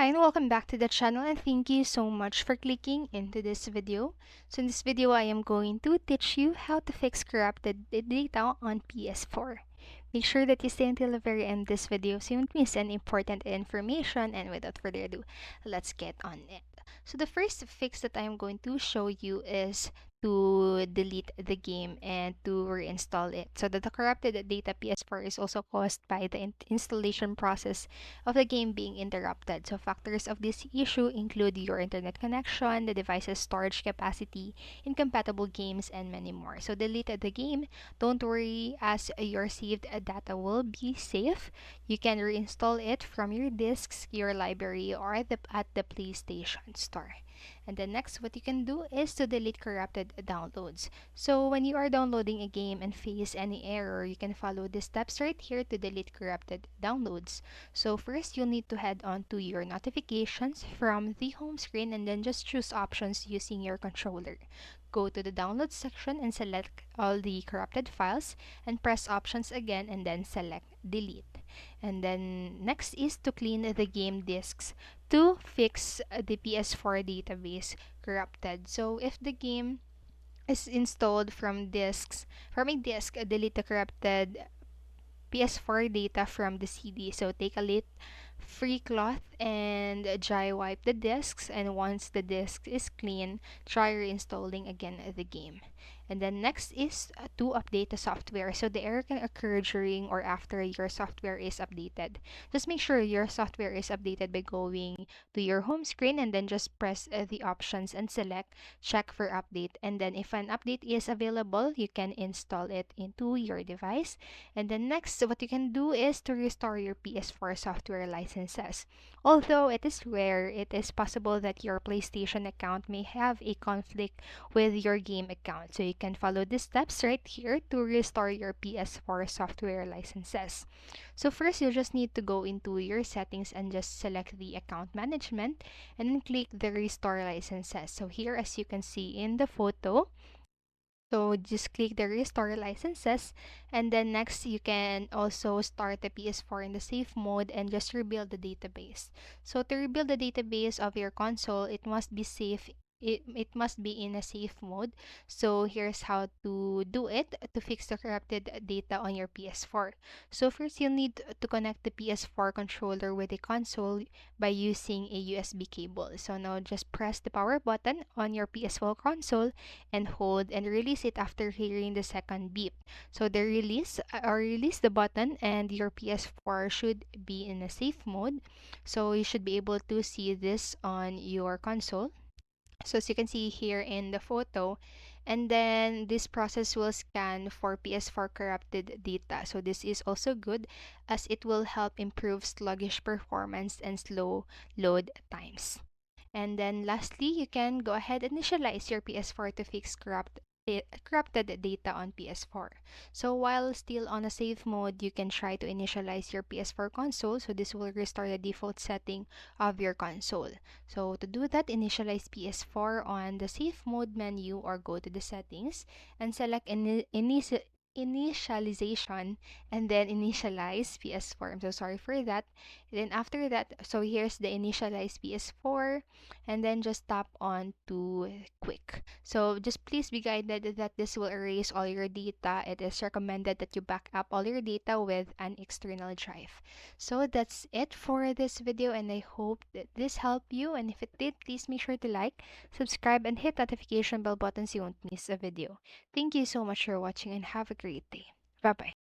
Hi and welcome back to the channel, and thank you so much for clicking into this video. So in this video I am going to teach you how to fix corrupted data on PS4. Make sure that you stay until the very end of this video so you won't miss any important information, and without further ado, let's get on it. So the first fix that I am going to show you is to delete the game and to reinstall it. So that the corrupted data PS4 is also caused by the installation process of the game being interrupted. So factors of this issue include your internet connection, the device's storage capacity, incompatible games, and many more. So delete the game. Don't worry, as your saved data will be safe. You can reinstall it from your disks, your library, or at the PlayStation Store. And then next, what you can do is to delete corrupted downloads. So when you are downloading a game and face any error, you can follow the steps right here to delete corrupted downloads. So first, you'll need to head on to your notifications from the home screen and then just choose options using your controller. Go to the download section and select all the corrupted files and press options again and then select delete. And then next is to clean the game disks to fix the PS4 database corrupted. So if the game is installed from a disk, delete the corrupted PS4 data from the CD. So take a free cloth and dry wipe the disks, and once the disk is clean, try reinstalling again the game. And then next is to update the software. So the error can occur during or after your software is updated. Just make sure your software is updated by going to your home screen and then just press the options and select check for update. And then if an update is available, you can install it into your device. And then next, what you can do is to restore your PS4 software licenses. Although it is rare, it is possible that your PlayStation account may have a conflict with your game account. So you can follow the steps right here to restore your PS4 software licenses. So first, you just need to go into your settings and just select the account management and then click the restore licenses. So here, as you can see in the photo, so just click the restore licenses, and then next you can also start the PS4 in the safe mode and just rebuild the database. So to rebuild the database of your console, it must be safe. It must be in a safe mode. So here's how to do it to fix the corrupted data on your PS4. So first you'll need to connect the PS4 controller with the console by using a USB cable. So now just press the power button on your PS4 console and hold and release it after hearing the second beep. So the release the button and your PS4 should be in a safe mode. So you should be able to see this on your console. So as you can see here in the photo, and then this process will scan for PS4 corrupted data. So this is also good as it will help improve sluggish performance and slow load times. And then lastly, you can go ahead and initialize your PS4 to fix corrupted data on PS4. So while still on a safe mode, you can try to initialize your PS4 console. So this will restore the default setting of your console. So to do that, initialize PS4 on the safe mode menu or go to the settings and select initialization and then initialize PS4. I'm so sorry for that. Then after that, so here's the initialize PS4, and then just tap on to quick. So just please be guided that this will erase all your data. It is recommended that you back up all your data with an external drive. So that's it for this video, and I hope that this helped you, and if it did, please make sure to like, subscribe, and hit notification bell button so you won't miss a video. Thank you so much for watching and have a great day. Bye bye.